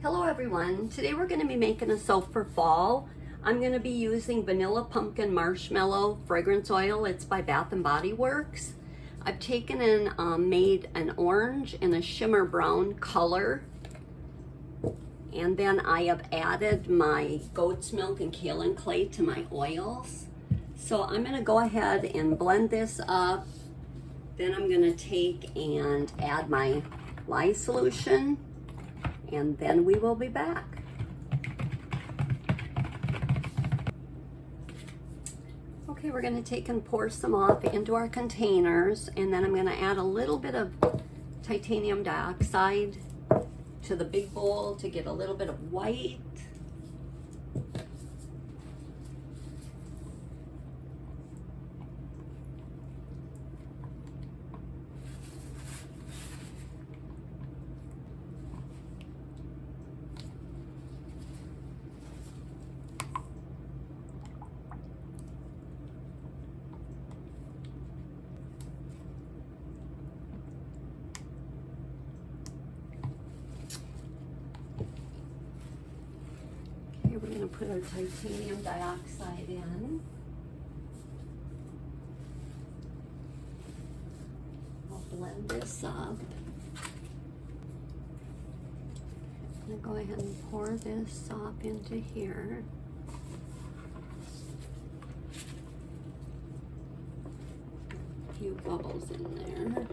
Hello everyone, today we're going to be making a soap for fall. I'm going to be using Vanilla Pumpkin Marshmallow Fragrance Oil. It's by Bath & Body Works. I've taken and made an orange and a shimmer brown color. And then I have added my goat's milk and kaolin clay to my oils. So I'm going to go ahead and blend this up. Then I'm going to take and add my lye solution. And then we will be back. Okay, we're going to take and pour some off into our containers, and then I'm going to add a little bit of titanium dioxide to the big bowl to get a little bit of white. We're going to put our titanium dioxide in. I'll blend this up. I'm going to go ahead and pour this up into here. A few bubbles in there.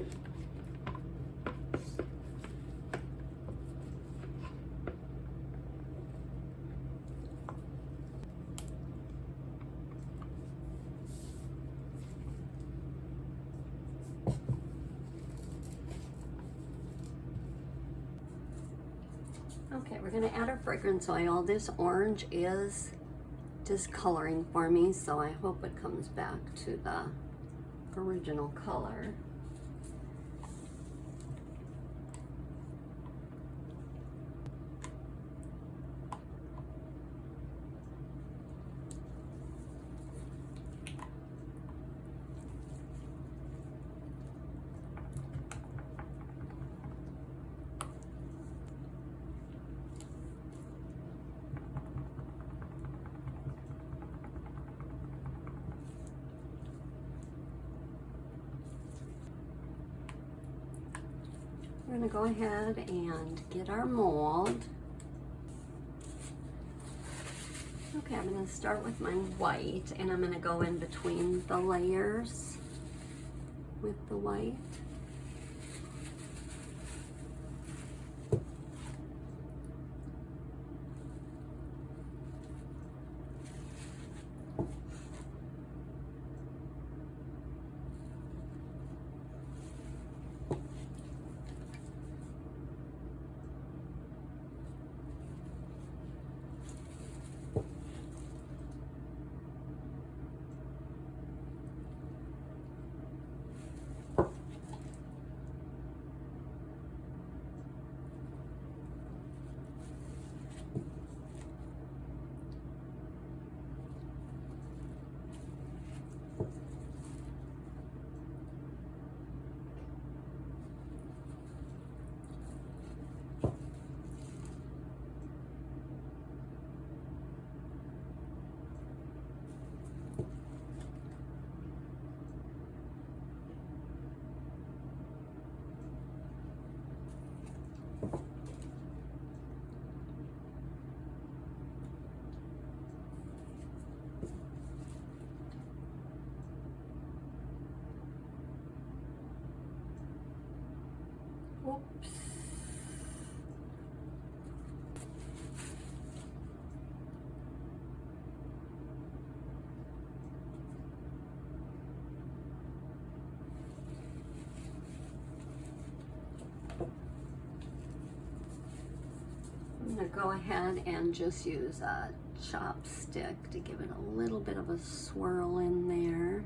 Okay, we're going to add our fragrance oil. This orange is discoloring for me, so I hope it comes back to the original color. We're going to go ahead and get our mold. Okay, I'm going to start with my white, and I'm going to go in between the layers with the white. Oops. I'm going to go ahead and just use a chopstick to give it a little bit of a swirl in there.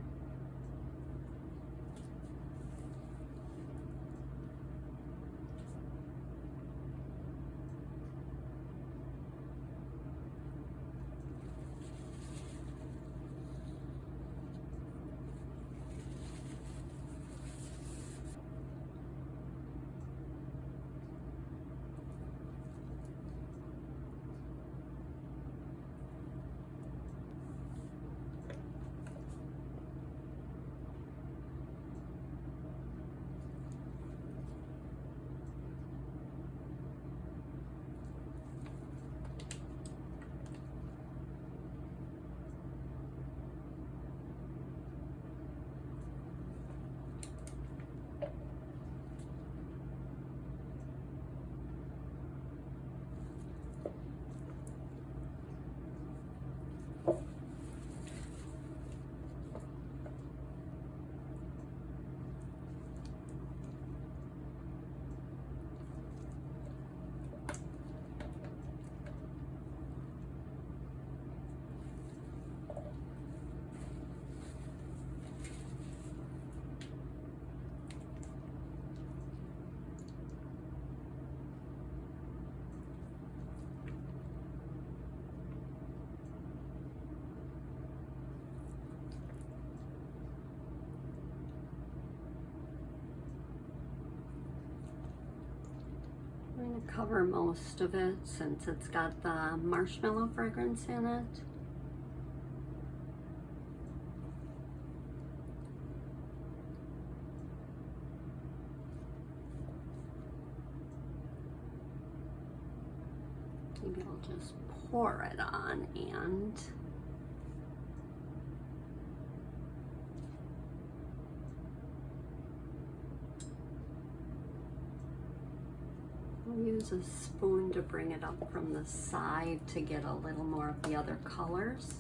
It'll cover most of it since it's got the marshmallow fragrance in it. Maybe I'll just pour it on and I'll use a spoon to bring it up from the side to get a little more of the other colors.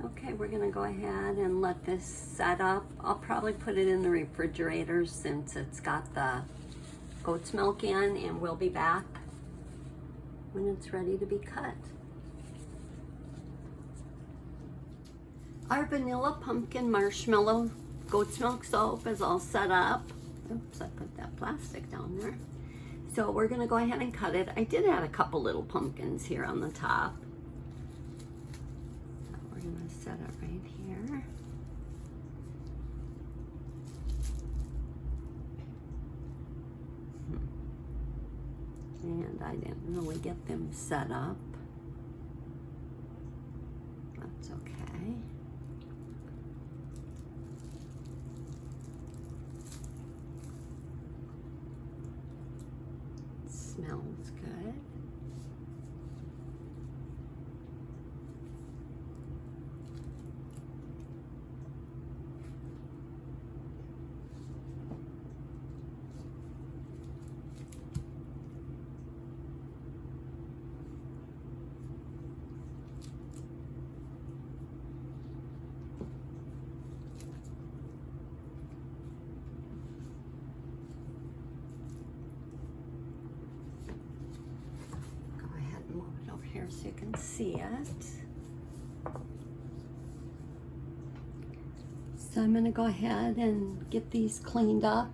Okay, we're gonna go ahead and let this set up. I'll probably put it in the refrigerator since it's got the goat's milk in, and we'll be back when it's ready to be cut. Our vanilla pumpkin marshmallow goat's milk soap is all set up. Oops, I put that plastic down there. So we're gonna go ahead and cut it. I did add a couple little pumpkins here on the top. We're gonna set it right here. And I didn't really get them set up. That's okay. It smells good. Here so you can see it. So I'm going to go ahead and get these cleaned up.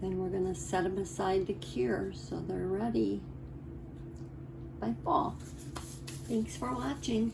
Then we're going to set them aside to cure so they're ready by fall. Thanks for watching.